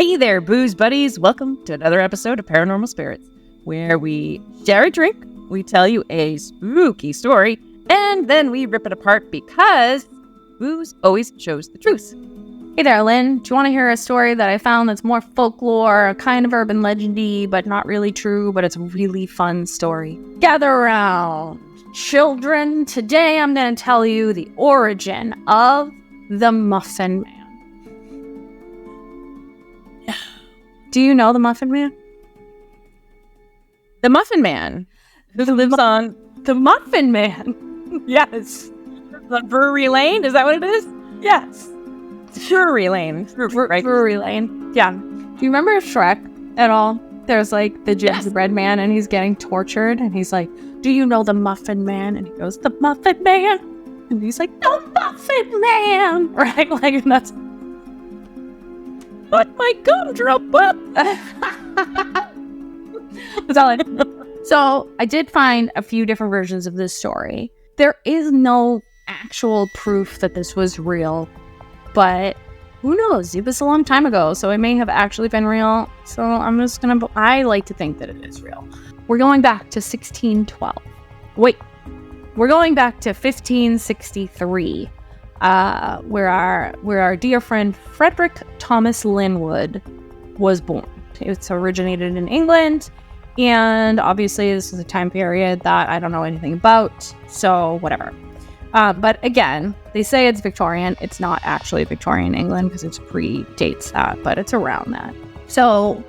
Hey there, booze buddies. Welcome to another episode of Paranormal Spirits, where we share a drink, we tell you a spooky story, and then we rip it apart because booze always shows the truth. Hey there, Lynn. Do you want to hear a story that I found that's more folklore, kind of urban legendy, but not really true, but it's a really fun story? Gather around, children. Today I'm going to tell you the origin of the Muffin Man. Do you know the Muffin Man? The Muffin Man, who lives on the Muffin Man. Yes. The Brewery Lane? Is that what it is? Yes. Brewery Lane. Right? Brewery Lane. Yeah. Do you remember Shrek at all? There's like the gingerbread man and he's getting tortured and he's like, do you know the Muffin Man? And he goes, the Muffin Man? And he's like, the Muffin Man! Right? Like, that's... But my gumdrop up! That's all I know. So I did find a few different versions of this story. There is no actual proof that this was real, but who knows? It was a long time ago, so it may have actually been real. So I like to think that it is real. We're going back to 1612. Wait, we're going back to 1563, where our dear friend Frederick Thomas Linwood was born. It's originated in England. And obviously, this is a time period that I don't know anything about, so whatever. But again, they say it's Victorian. It's not actually Victorian England because it predates that, but it's around that. So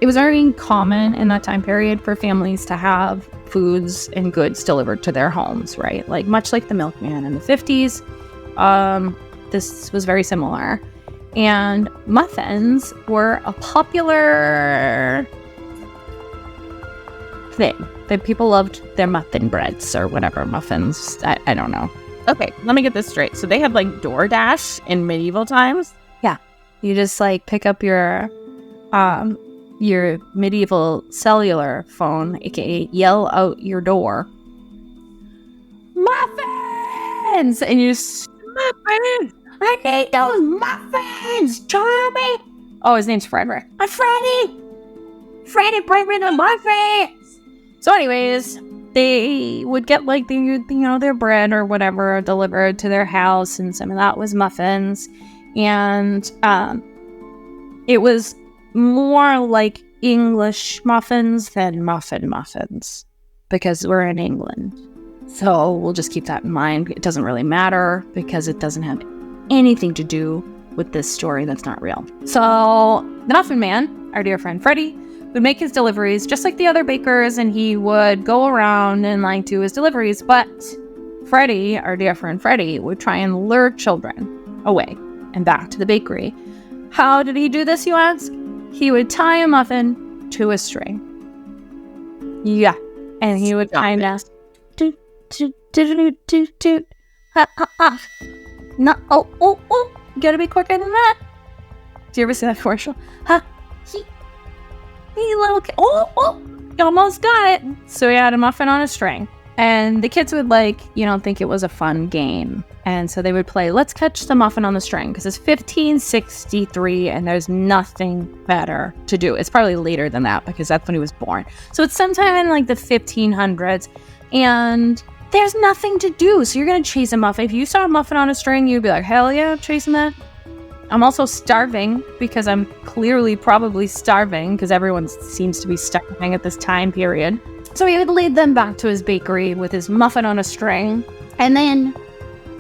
it was very common in that time period for families to have foods and goods delivered to their homes, right? Like much like the milkman in the 50s, this was very similar. And muffins were a popular thing that people loved their muffin breads or whatever muffins. I don't know. Okay, let me get this straight. So they had like DoorDash in medieval times? Yeah. You just like pick up your medieval cellular phone, aka yell out your door, muffins! And you just, muffins! I need those muffins, Charlie! Oh, his name's Frederick. I'm Freddy! Freddy, bring me the muffins! So anyways, they would get like their bread or whatever delivered to their house, and some of that was muffins. And it was more like English muffins than muffins because we're in England. So we'll just keep that in mind. It doesn't really matter because it doesn't have anything to do with this story that's not real. So the Muffin Man, our dear friend Freddy, would make his deliveries just like the other bakers, and he would go around and like do his deliveries. But Freddy, our dear friend Freddy, would try and lure children away and back to the bakery. How did he do this, you ask? He would tie a muffin to a string. Yeah. And he would kind of toot, toot, toot, toot, toot. Ha, ha, ha. No, oh, you gotta be quicker than that. Do you ever see that commercial? Ha, he little kid. Oh, you almost got it. So he had a muffin on a string. And the kids would think it was a fun game. And so they would play, let's catch the muffin on the string, because it's 1563 and there's nothing better to do. It's probably later than that because that's when he was born. So it's sometime in like the 1500s and there's nothing to do. So you're going to chase a muffin. If you saw a muffin on a string, you'd be like, hell yeah, I'm chasing that. I'm also starving because I'm clearly probably starving because everyone seems to be starving at this time period. So he would lead them back to his bakery with his muffin on a string, and then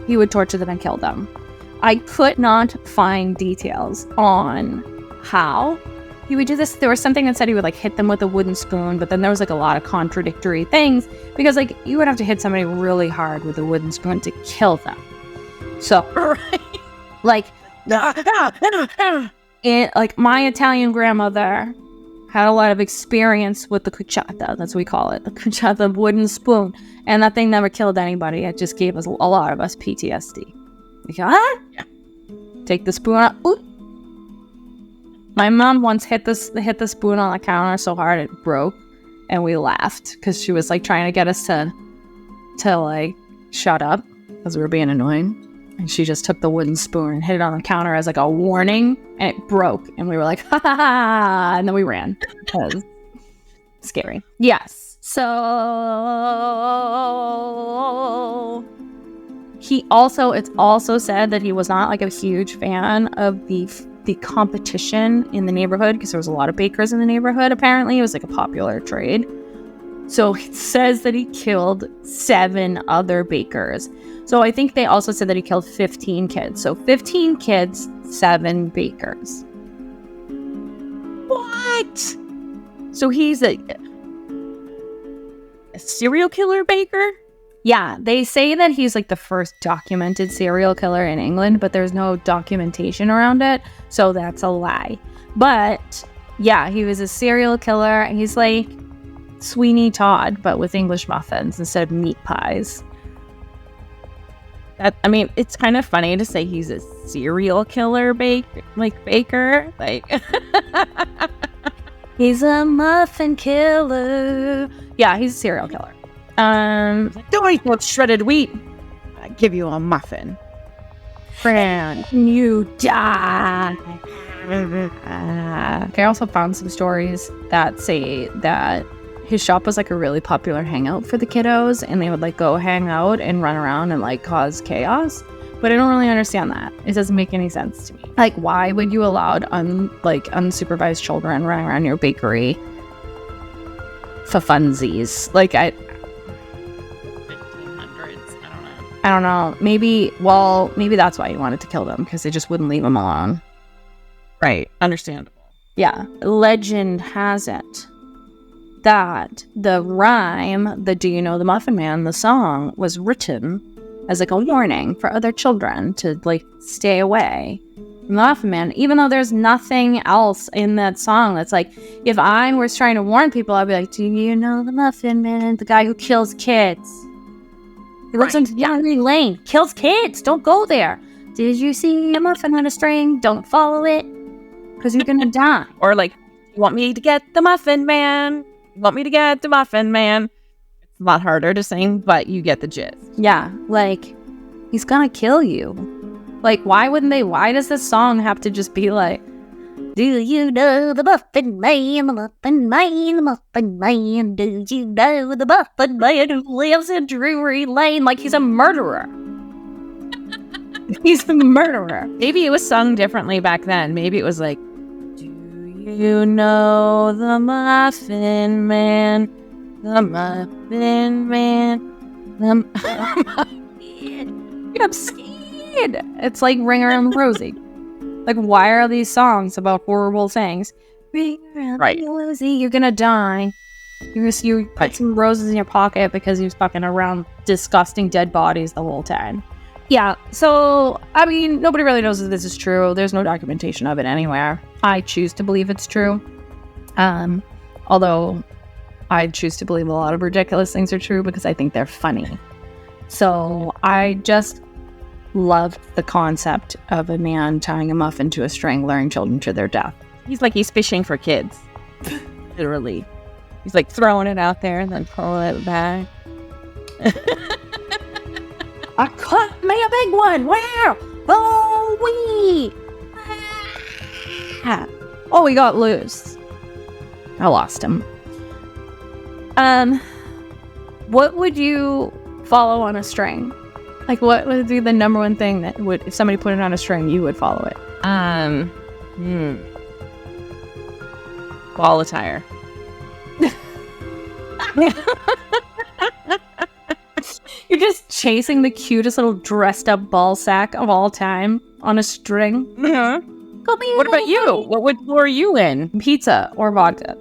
he would torture them and kill them. I could not find details on how he would do this. There was something that said he would like hit them with a wooden spoon, but then there was like a lot of contradictory things because like you would have to hit somebody really hard with a wooden spoon to kill them. So, like, like my Italian grandmother had a lot of experience with the cucciata, that's what we call it, the cucciata wooden spoon, and that thing never killed anybody. It just gave us a lot of us PTSD. You go, yeah. Take the spoon out. Ooh. My mom once hit the spoon on the counter so hard it broke, and we laughed because she was like trying to get us to like shut up because we were being annoying. And she just took the wooden spoon and hit it on the counter as like a warning, and it broke. And we were like, ha ha ha, and then we ran. Because scary. Yes. So it's also said that he was not like a huge fan of the competition in the neighborhood, because there was a lot of bakers in the neighborhood. Apparently it was like a popular trade. So it says that he killed 7 other bakers. So I think they also said that he killed 15 kids. So 15 kids, 7 bakers. What? So he's a serial killer baker? Yeah, they say that he's like the first documented serial killer in England, but there's no documentation around it. So that's a lie. But yeah, he was a serial killer. He's like Sweeney Todd, but with English muffins instead of meat pies. It's kind of funny to say he's a serial killer baker. Like, he's a muffin killer. Yeah, he's a serial killer. Don't eat that shredded wheat. I give you a muffin. Fran, you die. I also found some stories that say that his shop was like a really popular hangout for the kiddos, and they would like go hang out and run around and like cause chaos. But I don't really understand that. It doesn't make any sense to me. Like, why would you allow unsupervised children running around your bakery for funsies? Like, 1500s. I don't know. Maybe that's why he wanted to kill them, because they just wouldn't leave him alone. Right. Understandable. Yeah. Legend has it that the rhyme, the Do You Know the Muffin Man, the song, was written as like a warning for other children to like stay away from the Muffin Man, even though there's nothing else in that song that's like, if I was trying to warn people, I'd be like, do you know the Muffin Man, the guy who kills kids? He lives in Youngry Lane, kills kids, don't go there. Did you see a muffin on a string? Don't follow it, because you're gonna die. Or like, you want me to get the Muffin Man? You want me to get the Muffin Man? It's a lot harder to sing, but you get the gist. Yeah, like, he's gonna kill you. Like, why does this song have to just be like, do you know the Muffin Man, the Muffin Man, the Muffin Man, do you know the Muffin Man who lives in Drury Lane? Like, he's a murderer. He's a murderer. Maybe it was sung differently back then. Maybe it was like, do you know the Muffin Man, the Muffin Man, the Muffin. I'm scared. It's like Ring Around the Rosie. Like, why are these songs about horrible things? Ring around the Rosie, you're gonna die. You put some roses in your pocket because you're fucking around disgusting dead bodies the whole time. Yeah, so, nobody really knows if this is true. There's no documentation of it anywhere. I choose to believe it's true. Although I choose to believe a lot of ridiculous things are true because I think they're funny. So I just loved the concept of a man tying a muffin to a string, luring children to their death. He's fishing for kids. Literally. He's like throwing it out there and then pulling it back. I caught me a big one. Wow. Oh, wee. Oh, he got loose. I lost him. What would you follow on a string? Like, what would be the number one thing that would, if somebody put it on a string, you would follow it? Ball attire. You're just chasing the cutest little dressed up ball sack of all time on a string. Mm-hmm. What about you? What were you in? Pizza or vodka.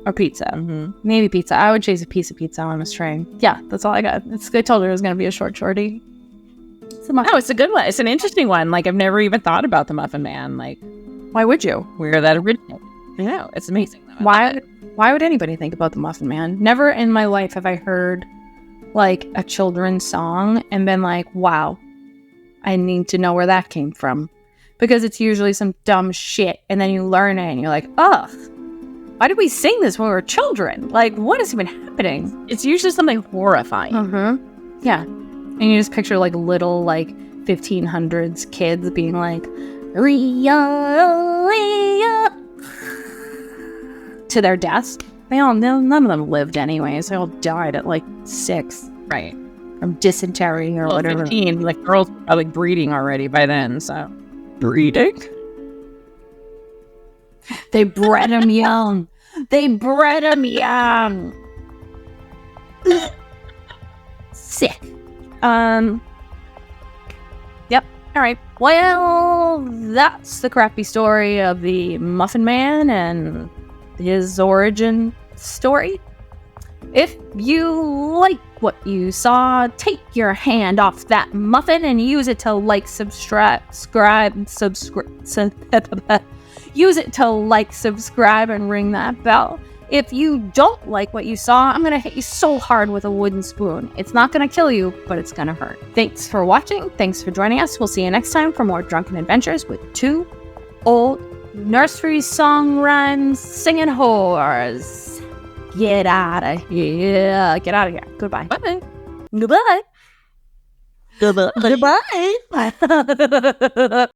Or pizza. Mm-hmm. Maybe pizza. I would chase a piece of pizza on a string. Yeah, that's all I got. I told her it was going to be a shorty. It's a good one. It's an interesting one. Like, I've never even thought about the Muffin Man. Like, why would you? Where that originated. I know. It's amazing, though. Why would anybody think about the Muffin Man? Never in my life have I heard, like, a children's song and been like, wow, I need to know where that came from. Because it's usually some dumb shit, and then you learn it, and you're like, ugh, why did we sing this when we were children? Like, what is even happening? It's usually something horrifying. Mm-hmm. Yeah. And you just picture, like, little, like, 1500s kids being like, Ria, Ria, to their deaths. None of them lived anyways. They all died at like 6. Right. From dysentery or whatever. 15, like girls were probably breeding already by then, so. Breeding? They bred them young. They bred them young. Sick. Yep. All right. Well, that's the crappy story of the Muffin Man and his origin story. If you like what you saw, take your hand off that muffin and use it to use it to like, subscribe, and ring that bell. If you don't like what you saw, I'm gonna hit you so hard with a wooden spoon. It's not gonna kill you, but it's gonna hurt. Thanks for watching. Thanks for joining us. We'll see you next time for more drunken adventures with 2 old nursery song rhymes singing whores. Get out of here. Get out of here. Goodbye. Bye. Goodbye. Goodbye. Goodbye.